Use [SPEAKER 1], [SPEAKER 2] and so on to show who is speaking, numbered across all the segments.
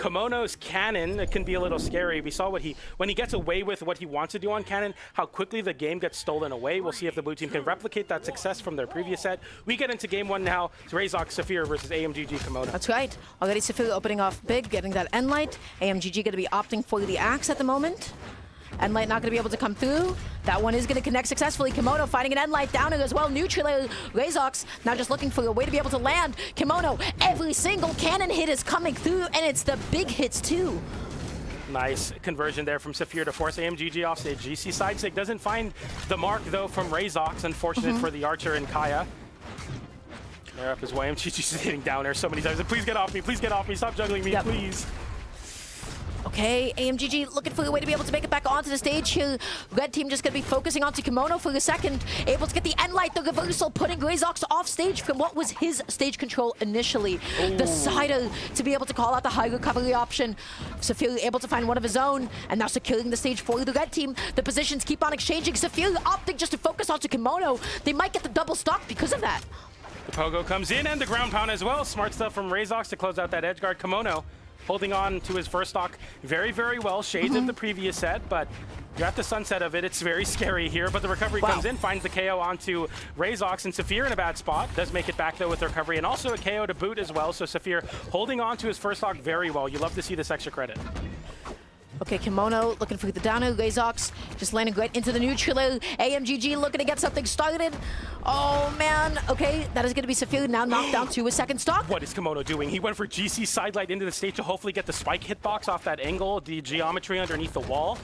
[SPEAKER 1] Kimono's cannon, it can be a little scary. We saw when he gets away with what he wants to do on cannon, how quickly the game gets stolen away. We'll see if the blue team can replicate that success from their previous set. We get into game one now. It's Rayzox Saphir versus AmGG Kimono.
[SPEAKER 2] That's right. Already Saphir opening off big, getting that end light. AmGG going to be opting for the axe at the moment. End light not going to be able to come through. That one is going to connect successfully. Kimono finding an end light down as well. Neutral Rayzox now just looking for a way to be able to land. Kimono, every single cannon hit is coming through, and it's the big hits too.
[SPEAKER 1] Nice conversion there from Saphir to force AmGG off stage. GC side stick doesn't find the mark though from Rayzox. Unfortunate for the Archer and Kaya. They're up as well. AmGG's hitting down there so many times. Please get off me. Please get off me. Stop juggling me, please.
[SPEAKER 2] Okay, AmGG looking for a way to be able to make it back onto the stage here. Red team just going to be focusing onto Kimono for a second. Able to get the end light, the reversal, putting Rayzox off stage from what was his stage control initially. Ooh. The Cider to be able to call out the high recovery option. Saphir able to find one of his own, and now securing the stage for the red team. The positions keep on exchanging. Saphir opting just to focus onto Kimono. They might get the double stock because of that.
[SPEAKER 1] The Pogo comes in and the ground pound as well. Smart stuff from Rayzox to close out that edge guard. Kimono holding on to his first stock very, very well. Shades of the previous set, but you're at the sunset of it. It's very scary here, but the recovery comes in, finds the KO onto Rayzox, and Saphir in a bad spot. Does make it back, though, with the recovery, and also a KO to boot as well. So Saphir holding on to his first stock very well. You love to see this extra credit.
[SPEAKER 2] Okay, Kimono looking for the downer. Rayzox just landing right into the neutral. AmGG looking to get something started. Oh, man. Okay, that is going to be Saphir now knocked down to a second stock.
[SPEAKER 1] What is Kimono doing? He went for GC sidelight into the stage to hopefully get the spike hitbox off that angle, the geometry underneath the wall.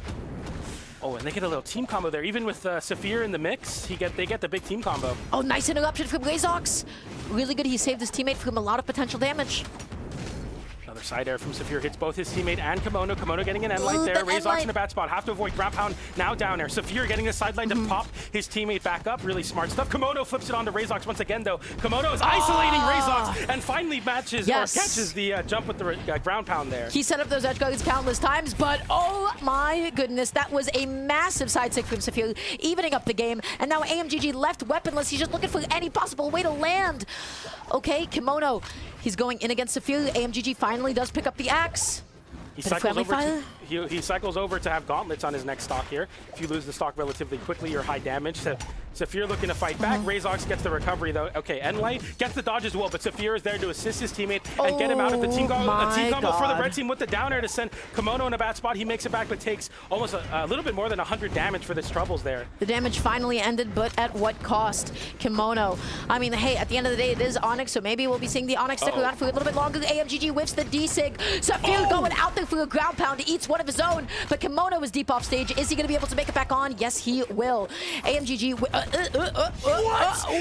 [SPEAKER 1] Oh, and they get a little team combo there. Even with Saphir in the mix, they get the big team combo.
[SPEAKER 2] Oh, nice interruption from Rayzox. Really good. He saved his teammate from a lot of potential damage.
[SPEAKER 1] Another side air from Saphir hits both his teammate and Kimono. Kimono getting an end light there. Rayzox in a bad spot. Have to avoid ground pound. Now down air. Saphir getting the sideline to pop his teammate back up. Really smart stuff. Kimono flips it onto Rayzox once again, though. Kimono is isolating Rayzox and finally matches or catches the jump with the ground pound there.
[SPEAKER 2] He set up those edge guards countless times, but oh my goodness, that was a massive side stick from Saphir, evening up the game. And now AmGG left weaponless. He's just looking for any possible way to land. Okay, Kimono. He's going in against Saphir. AmGG finally does pick up the axe.
[SPEAKER 1] He cycles over to have gauntlets on his next stock here. If you lose the stock relatively quickly, you're high damage. Saphir looking to fight back. Rayzox gets the recovery though. Okay, Endlight gets the dodge as well, but Saphir is there to assist his teammate and get him out of the team combo for the red team with the downer to send Kimono in a bad spot. He makes it back, but takes almost a little bit more than 100 damage for this troubles there.
[SPEAKER 2] The damage finally ended, but at what cost? Kimono. I mean, hey, at the end of the day, it is Onyx, so maybe we'll be seeing the Onyx stick around for a little bit longer. AmGG whiffs the D-Sig. Saphir going out there for a ground pound, eats one of his own, but Kimono is deep off stage. Is he going to be able to make it back on? Yes, he will. AmGG...
[SPEAKER 1] What?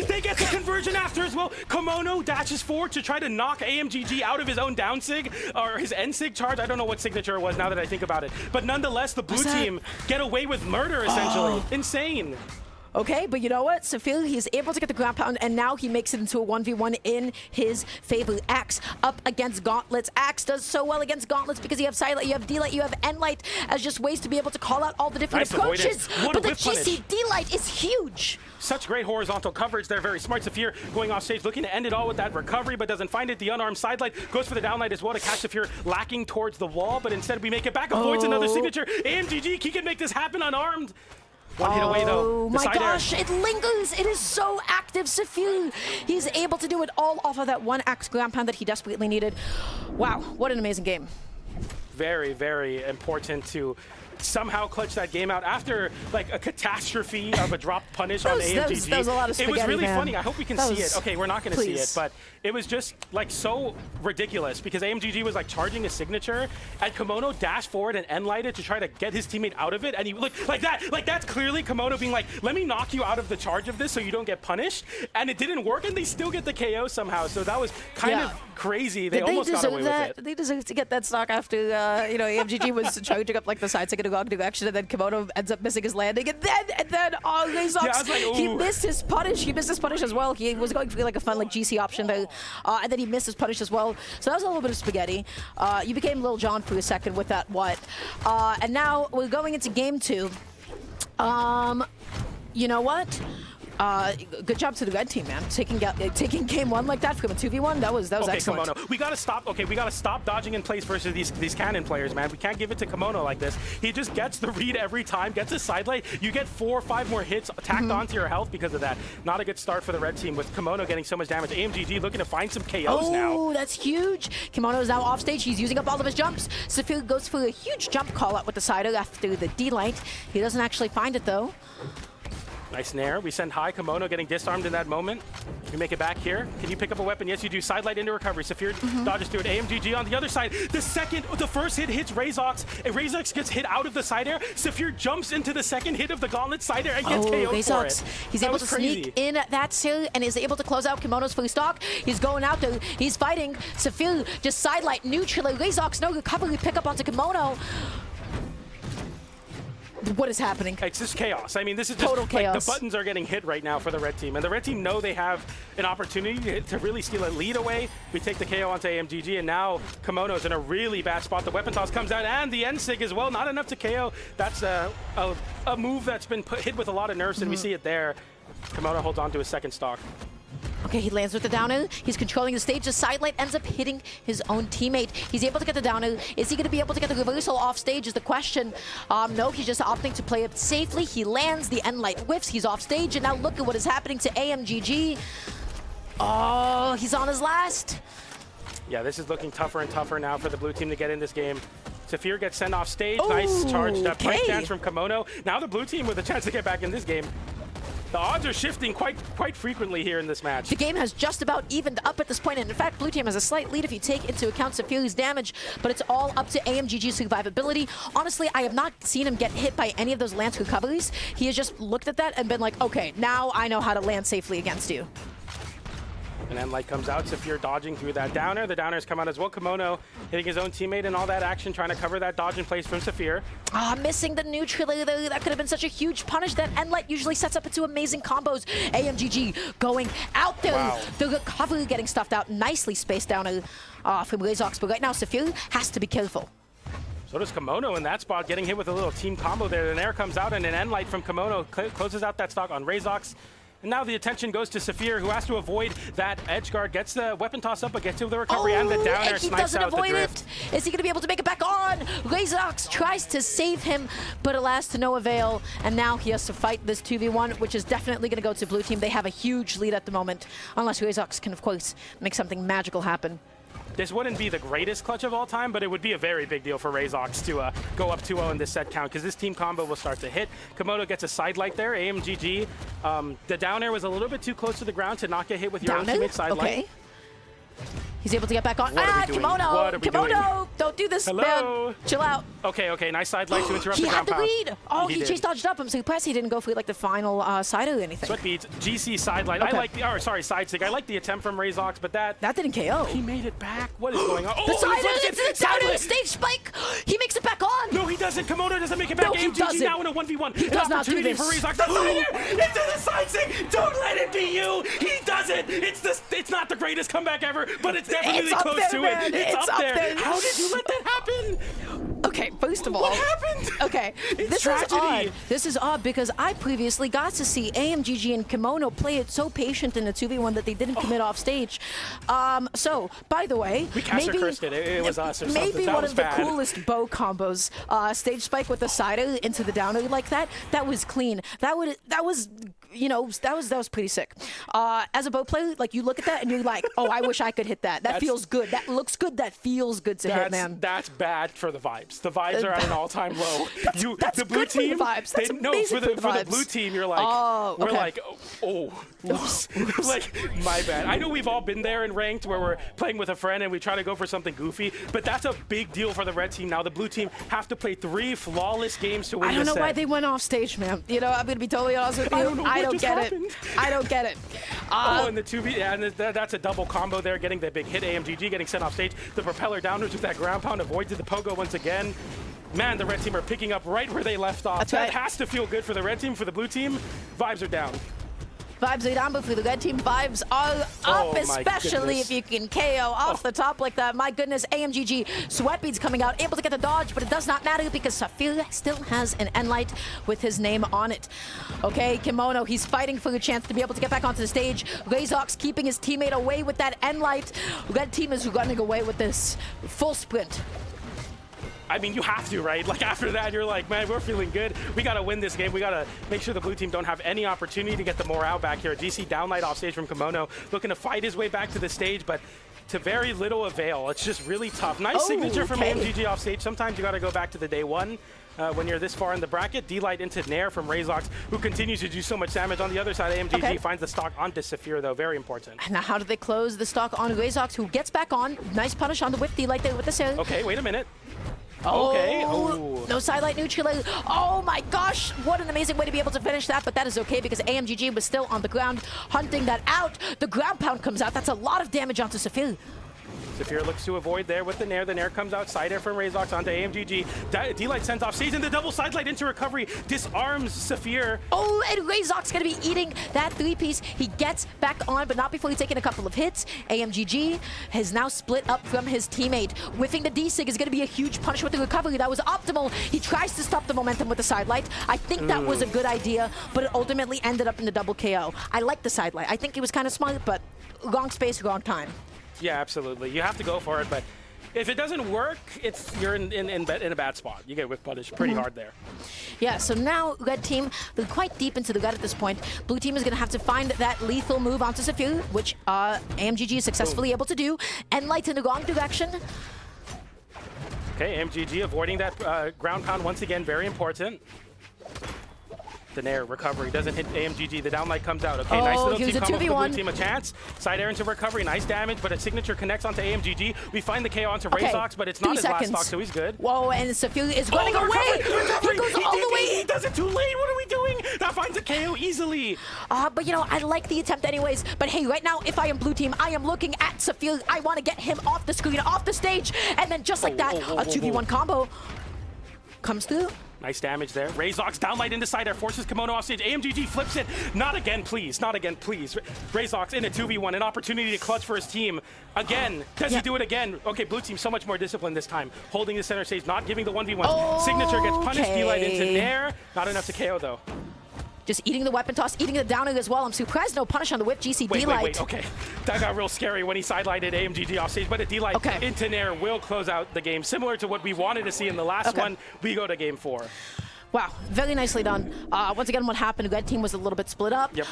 [SPEAKER 1] They get the conversion after as well. Kimono dashes forward to try to knock AmGG out of his own down sig, or his end sig charge. I don't know what signature it was now that I think about it. But nonetheless, the blue team get away with murder, essentially. Insane.
[SPEAKER 2] Okay, but you know what? Saphir, he's able to get the ground pound, and now he makes it into a 1v1 in his favor. Axe up against Gauntlets. Axe does so well against Gauntlets because you have Silent, you have D-Light, you have End-Light as just ways to be able to call out all the different approaches. But the GC D-Light is huge.
[SPEAKER 1] Such great horizontal coverage there. Very smart. Saphir going off stage, looking to end it all with that recovery, but doesn't find it. The unarmed sidelight goes for the downlight as well to catch Saphir lacking towards the wall, but instead we make it back. Avoids another signature. AmGG, he can make this happen unarmed. One hit away though.
[SPEAKER 2] Oh my gosh, it lingers. It is so active. Saphir, he's able to do it all off of that one axe ground pound that he desperately needed. Wow, what an amazing game.
[SPEAKER 1] Very, very important to somehow clutch that game out after like a catastrophe of a drop punish on AmGG.
[SPEAKER 2] That was a lot of spaghetti,
[SPEAKER 1] it was really
[SPEAKER 2] man.
[SPEAKER 1] funny. I hope we can see it. Okay, we're not going to see it, but it was just like so ridiculous because AmGG was like charging a signature and Kimono dashed forward and end-lighted to try to get his teammate out of it, and he looked like that. Like that's clearly Kimono being like, let me knock you out of the charge of this so you don't get punished, and it didn't work, and they still get the KO somehow. So that was kind of crazy. They almost got away with it.
[SPEAKER 2] They deserve to get that stock after you know, AmGG was charging up like the side stick in the wrong direction, and then Kimono ends up missing his landing, and then Rayzox, like, he missed his punish. He missed his punish as well. He was going for like a fun like GC option there, and then he missed his punish as well. So that was a little bit of spaghetti. You became Lil Jon for a second with that what, and now we're going into game 2. You know what? Good job to the red team, man. Taking game one like that from a 2v1, that was
[SPEAKER 1] okay,
[SPEAKER 2] excellent.
[SPEAKER 1] Kimono. We gotta stop. Okay, we gotta stop dodging in place versus these cannon players, man. We can't give it to Kimono like this. He just gets the read every time, gets a side light. You get 4 or 5 more hits tacked onto your health because of that. Not a good start for the red team with Kimono getting so much damage. AmGG looking to find some KOs now.
[SPEAKER 2] Oh, that's huge. Kimono is now off stage. He's using up all of his jumps. Saphir goes for a huge jump call out with the sider after the D light. He doesn't actually find it though.
[SPEAKER 1] Nice nair. We send high. Kimono getting disarmed in that moment. We make it back here. Can you pick up a weapon? Yes, you do. Sidelight into recovery. Saphir dodges through it. AmGG on the other side. The first hit hits Rayzox. And Rayzox gets hit out of the side air. Saphir jumps into the second hit of the gauntlet side air and gets KO'd for it.
[SPEAKER 2] He's able to sneak in that seal and is able to close out Kimono's free stock. He's going out there. He's fighting. Saphir just sidelight neutral. Rayzox no recovery pick up onto Kimono. What is happening?
[SPEAKER 1] It's just chaos. I mean, this is just
[SPEAKER 2] total chaos.
[SPEAKER 1] The buttons are getting hit right now for the red team, and the red team know they have an opportunity to really steal a lead away. We take the KO onto AmGG, and now Kimono's in a really bad spot. The weapon toss comes out, and the N-Sig as well. Not enough to KO. That's a move that's been hit with a lot of nerfs, and we see it there. Kimono holds on to his second stock.
[SPEAKER 2] Okay, he lands with the downer. He's controlling the stage. The sidelight ends up hitting his own teammate. He's able to get the downer. Is he going to be able to get the reversal off stage is the question. No, he's just opting to play it safely. He lands. The end light whiffs. He's off stage. And now look at what is happening to AmGG. Oh, he's on his last.
[SPEAKER 1] Yeah, this is looking tougher and tougher now for the blue team to get in this game. Saphir gets sent off stage. Nice charged up breakdance from Kimono. Now the blue team with a chance to get back in this game. The odds are shifting quite frequently here in this match.
[SPEAKER 2] The game has just about evened up at this point, and in fact, blue team has a slight lead if you take into account Saphir's damage, but it's all up to AmGG's survivability. Honestly, I have not seen him get hit by any of those lance recoveries. He has just looked at that and been like, okay, now I know how to land safely against you.
[SPEAKER 1] And then light comes out, Saphir dodging through that downer. The downers come out as well. Kimono hitting his own teammate and all that action, trying to cover that dodge in place from Saphir.
[SPEAKER 2] Missing the neutral. That could have been such a huge punish. That N-Light usually sets up into amazing combos. AmGG going out there. Wow. The recovery getting stuffed out. Nicely spaced down from Rayzox. But right now, Saphir has to be careful.
[SPEAKER 1] So does Kimono in that spot, getting hit with a little team combo there. The nair comes out and an N-Light from Kimono closes out that stock on Rayzox. And now the attention goes to Saphir, who has to avoid that edge guard, gets the weapon toss up, but gets to the recovery and the downer snipes out the drift.
[SPEAKER 2] Is he going to be able to make it back on? Rayzox tries to save him, but alas, to no avail. And now he has to fight this 2v1, which is definitely going to go to blue team. They have a huge lead at the moment, unless Rayzox can, of course, make something magical happen.
[SPEAKER 1] This wouldn't be the greatest clutch of all time, but it would be a very big deal for Rayzox to go up 2-0 in this set count, because this team combo will start to hit. Kimono gets a side light there. AmGG. The down air was a little bit too close to the ground to not get hit with your own teammate side light.
[SPEAKER 2] He's able to get back on.
[SPEAKER 1] Kimono!
[SPEAKER 2] Kimono! Don't do this, man. Chill out.
[SPEAKER 1] Okay, nice side light to interrupt
[SPEAKER 2] he
[SPEAKER 1] the ground pound.
[SPEAKER 2] He had the lead. Oh, he chase dodged up. I'm surprised he didn't go for like the final side or anything.
[SPEAKER 1] Sweat beats, GC side light. I like the, side stick. I like the attempt from Rayzox, but that
[SPEAKER 2] didn't KO.
[SPEAKER 1] He made it back. What is going on?
[SPEAKER 2] The side stage spike. He makes it back on.
[SPEAKER 1] No, he doesn't. Kimono doesn't make it back. AmGG now in a 1v1.
[SPEAKER 2] He does not do this.
[SPEAKER 1] For Rayzox. The side into the side stick. Don't let it be you. He doesn't. It's not the greatest comeback ever, but it's definitely close to it. It's up there. How did you let that happen?
[SPEAKER 2] Okay, first of all,
[SPEAKER 1] what happened?
[SPEAKER 2] Okay, this is odd. This is odd because I previously got to see AmGG and Kimono play it so patient in the 2v1 that they didn't commit off stage. So, by the way,
[SPEAKER 1] we caster cursed it. It was us or something.
[SPEAKER 2] Maybe one of the coolest bow combos. Stage spike with the sider into the downer like that. That was clean. That was. You know, that was pretty sick. As a bow player, like you look at that and you're like, oh, I wish I could hit that. That feels good. That looks good. That feels good to hit, man.
[SPEAKER 1] That's bad for the vibes. The vibes are at an all-time low.
[SPEAKER 2] That's the blue team. For the vibes. That's amazing
[SPEAKER 1] for the blue team, you're like, we're like, oops. Like, my bad. I know we've all been there in ranked where we're playing with a friend and we try to go for something goofy, but that's a big deal for the red team. Now the blue team have to play 3 flawless games to win this set.
[SPEAKER 2] I don't know why they went off stage, man. You know, I'm gonna be totally honest with you. I don't get it. I don't get it.
[SPEAKER 1] And the 2v, and that's a double combo there, getting the big hit. AmGG getting sent off stage. The propeller downwards with that ground pound avoided the pogo once again. Man, the red team are picking up right where they left off. That has to feel good for the red team. For the blue team, vibes are down.
[SPEAKER 2] Vibes are down, but for the red team, vibes are up, especially if you can KO off the top like that. My goodness, AmGG, Sweatbeads coming out, able to get the dodge, but it does not matter because Saphir still has an Enlight with his name on it. Okay, Kimono, he's fighting for a chance to be able to get back onto the stage. Rayzox keeping his teammate away with that Enlight. Red team is running away with this full sprint.
[SPEAKER 1] I mean, you have to, right? Like, after that, you're like, man, we're feeling good. We got to win this game. We got to make sure the blue team don't have any opportunity to get the morale back here. GC downlight off stage from Kimono, looking to fight his way back to the stage, but to very little avail. It's just really tough. Nice signature from AmGG off stage. Sometimes you got to go back to the day one. When you're this far in the bracket, D-Light into Nair from Rayzox, who continues to do so much damage. On the other side, AmGG finds the stock onto Saphir, though. Very important.
[SPEAKER 2] And now how do they close the stock on Rayzox, who gets back on? Nice punish on the whip D-Light there with the sail.
[SPEAKER 1] Okay, wait a minute.
[SPEAKER 2] Okay.
[SPEAKER 1] Oh.
[SPEAKER 2] No sidelight neutral. Oh my gosh, what an amazing way to be able to finish that, but that is okay because AmGG was still on the ground hunting that out. The ground pound comes out. That's a lot of damage onto Saphir.
[SPEAKER 1] Saphir looks to avoid there with the Nair. The Nair comes out, side air from Rayzox onto AmGG. D-Light sends off stage, and the double sidelight into recovery disarms Saphir.
[SPEAKER 2] Oh, and Rayzox gonna be eating that three-piece. He gets back on, but not before he's taken a couple of hits. AmGG has now split up from his teammate. Whiffing the D-Sig is gonna be a huge punish with the recovery. That was optimal. He tries to stop the momentum with the sidelight. I think that was a good idea, but it ultimately ended up in the double KO. I like the sidelight. I think it was kind of smart, but wrong space, wrong time.
[SPEAKER 1] Yeah, absolutely. You have to go for it, but if it doesn't work, you're in a bad spot. You get whip punished pretty hard there.
[SPEAKER 2] Yeah, so now red team, they're quite deep into the red at this point. Blue team is going to have to find that lethal move onto Saphir, which AmGG is successfully able to do. Enlight in the wrong direction.
[SPEAKER 1] Okay, AmGG avoiding that ground pound once again, very important. The Nair recovery doesn't hit AmGG. The downlight comes out. Okay, nice little team combo for the blue team. A chance. Side air into recovery. Nice damage, but a signature connects onto AmGG. We find the KO onto Rayzox, but it's not his last stock, so he's good.
[SPEAKER 2] Whoa, and Saphir is running away.
[SPEAKER 1] Recovery.
[SPEAKER 2] He goes all the way.
[SPEAKER 1] He does it too late. What are we doing? That finds a KO easily.
[SPEAKER 2] But you know, I like the attempt anyways. But hey, right now, if I am blue team, I am looking at Saphir. I want to get him off the screen, off the stage, and then just like that, a 2v1 combo comes through.
[SPEAKER 1] Nice damage there. Rayzox downlight into side air, forces Kimono off stage. AmGG flips it. Not again, please. Not again, please. Rayzox in a 2v1, an opportunity to clutch for his team. Again. Does he do it again? Okay, blue team so much more disciplined this time. Holding the center stage, not giving the 1v1. Signature gets punished. D-Light into Nair. Not enough to KO, though.
[SPEAKER 2] Just eating the weapon toss, eating the downer as well. I'm surprised no punish on the whip. GC D-Light.
[SPEAKER 1] Wait, okay. That got real scary when he sidelighted AmGG off stage, but a D-Light into Nair will close out the game. Similar to what we wanted to see in the last one, we go to game 4.
[SPEAKER 2] Wow, very nicely done. Once again, what happened, red team was a little bit split up.
[SPEAKER 1] Yep.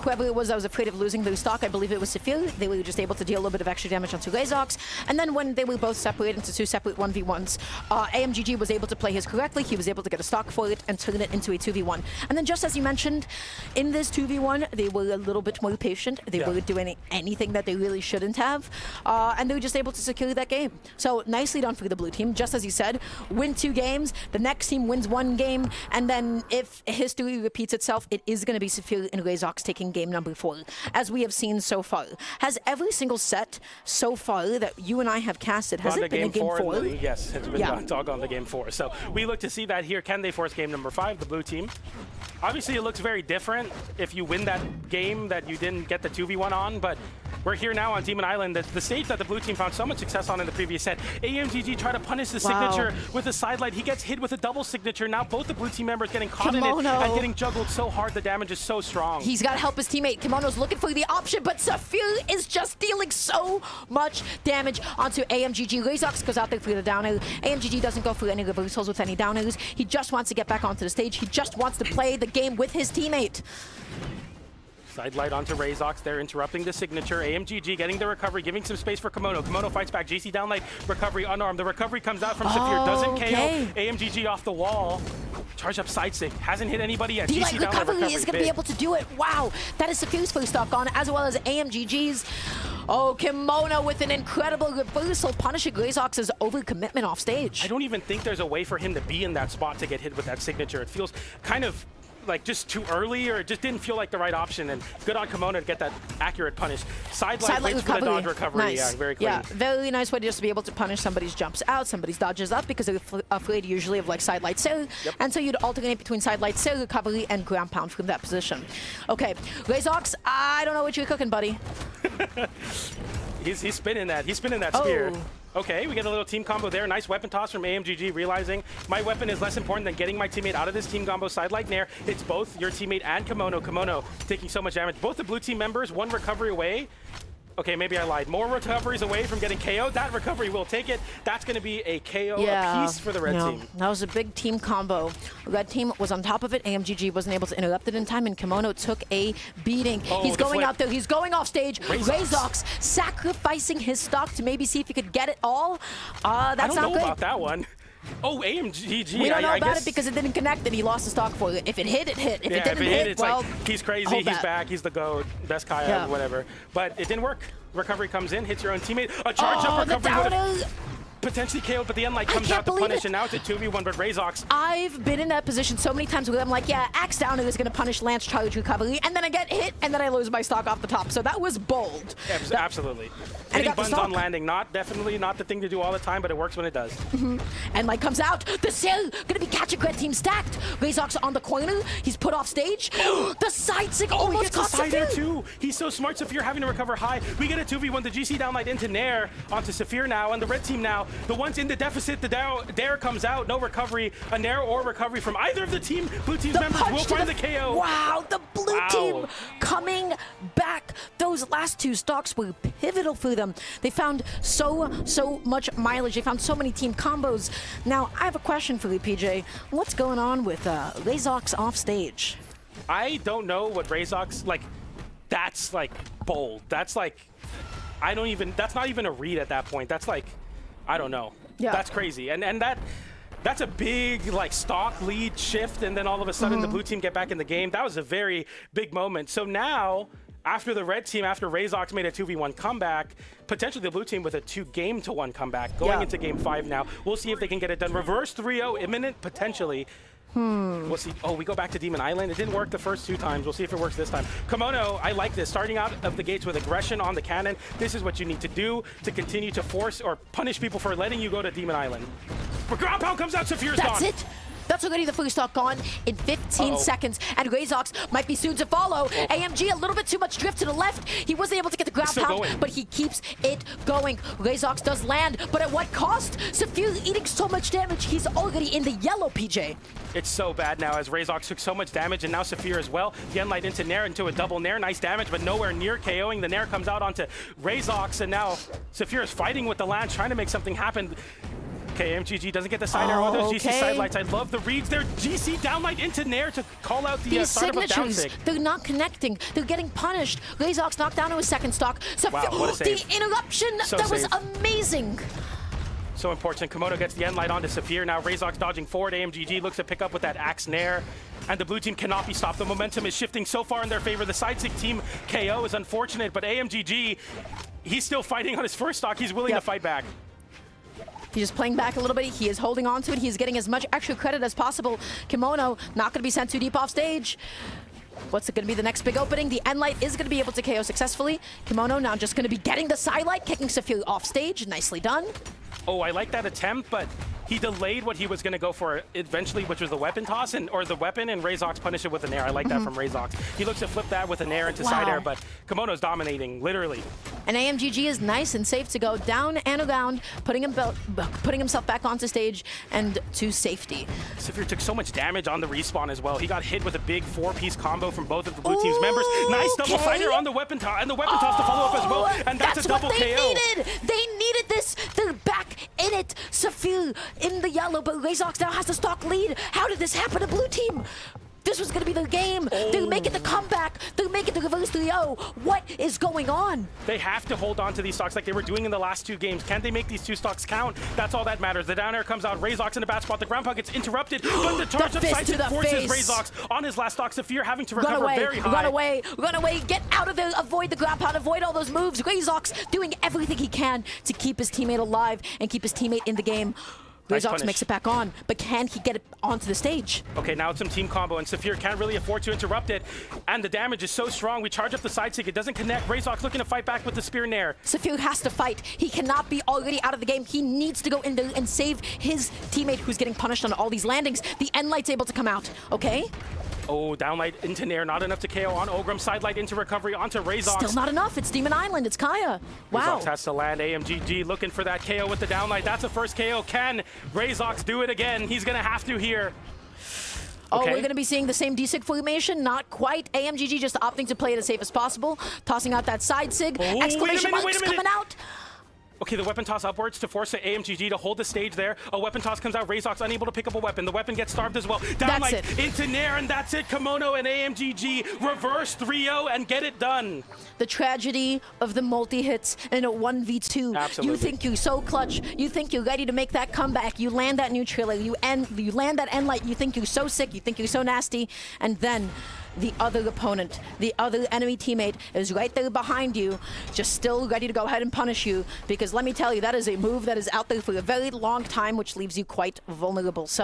[SPEAKER 2] Whoever it was that was afraid of losing their stock, I believe it was Saphir. They were just able to deal a little bit of extra damage onto Rayzox. And then when they were both separated into 2 separate 1v1s, AmGG was able to play his correctly. He was able to get a stock for it and turn it into a 2v1. And then just as you mentioned, in this 2v1, they were a little bit more patient. They weren't doing anything that they really shouldn't have. And they were just able to secure that game. So nicely done for the blue team. Just as you said, win 2 games. The next team wins 1 game. And then if history repeats itself, it is going to be Saphir and Rayzox taking game number 4, as we have seen so far. Has every single set so far that you and I have casted, has it been a game 4?
[SPEAKER 1] Yes, it's been doggone the game 4. So we look to see that here. Can they force game number 5, the blue team? Obviously, it looks very different if you win that game that you didn't get the 2v1 on, but we're here now on Demon Island, the stage that the blue team found so much success on in the previous set. AmGG tried to punish the signature with a sidelight. He gets hit with a double signature. Now both the blue team members getting caught in it and getting juggled so hard. The damage is so strong.
[SPEAKER 2] He's got to help his teammate. Kimono's looking for the option, but Saphir is just dealing so much damage onto AmGG. Rayzox goes out there for the downer. AmGG doesn't go for any reversals with any downers. He just wants to get back onto the stage. He just wants to play the game with his teammate.
[SPEAKER 1] Sidelight onto Rayzox. They're interrupting the signature. AmGG getting the recovery, giving some space for Kimono. Kimono fights back. GC downlight, recovery unarmed. The recovery comes out from Saphir. Doesn't KO. AmGG off the wall. Charge up side stick. Hasn't hit anybody yet.
[SPEAKER 2] D-Light recovery is going to be able to do it. Wow. That is Saphir's first stock on, as well as AmGG's. Oh, Kimono with an incredible reversal, punishing Rayzox's overcommitment off stage.
[SPEAKER 1] I don't even think there's a way for him to be in that spot to get hit with that signature. It feels kind of like just too early, or it just didn't feel like the right option. And good on Kimono to get that accurate punish. Side light waits for the dodge recovery.
[SPEAKER 2] Nice.
[SPEAKER 1] Yeah, very clean.
[SPEAKER 2] Yeah, very nice way to just be able to punish somebody's jumps out, somebody's dodges up, because they're afraid usually of like side light cell.
[SPEAKER 1] Yep.
[SPEAKER 2] And so you'd alternate between side light cell recovery and ground pound from that position. Okay, Rayzox, I don't know what you're cooking, buddy.
[SPEAKER 1] He's spinning that. He's spinning that spear.
[SPEAKER 2] Oh.
[SPEAKER 1] Okay, we get a little team combo there. Nice weapon toss from AmGG, realizing my weapon is less important than getting my teammate out of this team combo. Side light nair. It's both your teammate and Kimono. Kimono taking so much damage. Both the blue team members, one recovery away. Okay, maybe I lied. More recoveries away from getting KO'd. That recovery will take it. That's going to be a KO apiece for the red team.
[SPEAKER 2] That was a big team combo. Red team was on top of it. AmGG wasn't able to interrupt it in time, and Kimono took a beating. He's going out there. He's going off stage. Rayzox sacrificing his stock to maybe see if he could get it all. That's not good.
[SPEAKER 1] I don't know about that one. Oh, AmGG.
[SPEAKER 2] We don't know
[SPEAKER 1] I
[SPEAKER 2] about
[SPEAKER 1] guess
[SPEAKER 2] it because it didn't connect and he lost the stock for it. If it hit, it hit. If it didn't hit,
[SPEAKER 1] it's
[SPEAKER 2] well,
[SPEAKER 1] like, he's crazy, he's back, he's the GOAT, best Kaya, whatever. But it didn't work. Recovery comes in, hits your own teammate. A charge up recovery potentially KO'd, but the end light comes out to punish, and now it's a 2v1, but Rayzox.
[SPEAKER 2] I've been in that position so many times where I'm like, yeah, axe down is going to punish Lance charge recovery, and then I get hit, and then I lose my stock off the top. So that was bold.
[SPEAKER 1] Absolutely. Hitting buns on landing, definitely not the thing to do all the time, but it works when it does.
[SPEAKER 2] And light comes out. The Cell going to be catching red team stacked. Rayzox on the corner. He's put off stage. The side sig almost caught Saphir.
[SPEAKER 1] Too. He's so smart. Saphir having to recover high. We get a 2v1. The GC downlight into Nair onto Saphir now, and the red team now. The ones in the deficit, the Dare comes out. No recovery. A Nair or recovery from either of the blue team's members will find the KO.
[SPEAKER 2] Wow, the blue team coming back. Those last two stocks were pivotal for them. They found so much mileage. They found so many team combos. Now, I have a question for you, PJ. What's going on with Rayzox off stage?
[SPEAKER 1] I don't know what Rayzox, like, that's like bold. That's like, that's not even a read at that point. That's like, I don't know.
[SPEAKER 2] Yeah.
[SPEAKER 1] That's crazy. And that's a big like stock lead shift, and then all of a sudden the blue team get back in the game. That was a very big moment. So now, after the red team, after Rayzox made a 2v1 comeback, potentially the blue team with a 2-game-to-1 comeback, going into game 5 now. We'll see if they can get it done. Reverse 3-0 imminent, potentially. We'll see. Oh, we go back to Demon Island. It didn't work the first 2 times. We'll see if it works this time. Kimono, I like this. Starting out of the gates with aggression on the cannon. This is what you need to do to continue to force or punish people for letting you go to Demon Island. But ground pound comes out, Saphir's
[SPEAKER 2] That's
[SPEAKER 1] gone.
[SPEAKER 2] it. That's already the first stock gone in 15 seconds, and Rayzox might be soon to follow. AMG a little bit too much drift to the left. He wasn't able to get the ground pound, but he keeps it going. Rayzox does land, but at what cost? Saphir eating so much damage. He's already in the yellow, PJ.
[SPEAKER 1] It's so bad now as Rayzox took so much damage, and now Saphir as well. The Enlight into Nair, into a double Nair. Nice damage, but nowhere near KOing. The Nair comes out onto Rayzox, and now Saphir is fighting with the Lance, trying to make something happen. Okay, AmGG doesn't get the side arrow. Those GC sidelights. I love the reads. They're GC downlight into Nair to call out the start of a down sig.
[SPEAKER 2] They're not connecting. They're getting punished. Rayzox knocked down to his second stock.
[SPEAKER 1] Wow, what a save.
[SPEAKER 2] The interruption, that was amazing.
[SPEAKER 1] So important. Kimono gets the end light onto Saphir. Now Rayzox dodging forward. AmGG looks to pick up with that axe Nair. And the blue team cannot be stopped. The momentum is shifting so far in their favor. The side sig team KO is unfortunate, but AmGG, he's still fighting on his first stock. He's willing to fight back.
[SPEAKER 2] He's just playing back a little bit. He is holding on to it. He's getting as much extra credit as possible. Kimono not going to be sent too deep off stage. What's going to be the next big opening? The Enlight is going to be able to KO successfully. Kimono now just going to be getting the sidelight, kicking Saphir off stage. Nicely done.
[SPEAKER 1] Oh, I like that attempt, but he delayed what he was going to go for eventually, which was the weapon toss, or the weapon, and Rayzox punished it with an air. I like that from Rayzox. He looks to flip that with an air into side air, but Kimono's dominating, literally.
[SPEAKER 2] And AmGG is nice and safe to go down and around, putting himself back onto stage and to safety.
[SPEAKER 1] Saphir took so much damage on the respawn as well. He got hit with a big 4-piece combo from both of the blue team's members. Nice double fighter on the weapon toss, and the weapon toss to follow up as well. And that's a double KO.
[SPEAKER 2] Needed. They needed this. They're back in it. Saphir in the yellow, but Rayzox now has the stock lead. How did this happen to blue team? This was going to be their game. They're making the comeback. They're making the reverse 3-0. What is going on?
[SPEAKER 1] They have to hold on to these stocks like they were doing in the last 2 games. Can they make these 2 stocks count? That's all that matters. The down air comes out. Rayzox in a bad spot. The ground pound gets interrupted, but the charge up side forces Rayzox on his last stock. Saphir having to recover very high.
[SPEAKER 2] Run away. Get out of there. Avoid the ground pound. Avoid all those moves. Rayzox doing everything he can to keep his teammate alive and keep his teammate in the game.
[SPEAKER 1] Nice
[SPEAKER 2] Rayzox
[SPEAKER 1] punish.
[SPEAKER 2] makes it back on, but can he get it onto the stage?
[SPEAKER 1] Okay, now it's some team combo, and Saphir can't really afford to interrupt it. And the damage is so strong. We charge up the side stick. It doesn't connect. Rayzox looking to fight back with the spear in air.
[SPEAKER 2] Saphir has to fight. He cannot be already out of the game. He needs to go in there and save his teammate who's getting punished on all these landings. The end light's able to come out, okay?
[SPEAKER 1] Oh, downlight into Nair, not enough to KO on Ogrim. Sidelight into recovery onto Rayzox.
[SPEAKER 2] Still not enough. It's Demon Island. It's Kaya. Wow.
[SPEAKER 1] Rayzox has to land. AmGG looking for that KO with the downlight. That's a first KO. Can Rayzox do it again? He's going to have to here.
[SPEAKER 2] Oh,
[SPEAKER 1] Okay.
[SPEAKER 2] we're going to be seeing the same D-Sig formation. Not quite. AmGG just opting to play it as safe as possible. Tossing out that side sig.
[SPEAKER 1] Oh,
[SPEAKER 2] Exclamation marks coming out.
[SPEAKER 1] Okay, the weapon toss upwards to force the AmGG to hold the stage there. A weapon toss comes out. Rayzox unable to pick up a weapon. The weapon gets starved as well. Downlight into Nair, and that's it. Kimono and AmGG reverse 3-0 and get it done.
[SPEAKER 2] The tragedy of the multi-hits in a 1v2.
[SPEAKER 1] Absolutely.
[SPEAKER 2] You think you're so clutch. You think you're ready to make that comeback. You land that neutral. You land that end light. You think you're so sick. You think you're so nasty. And then the other opponent, the other enemy teammate is right there behind you, just still ready to go ahead and punish you. Because let me tell you, that is a move that is out there for a very long time, which leaves you quite vulnerable. So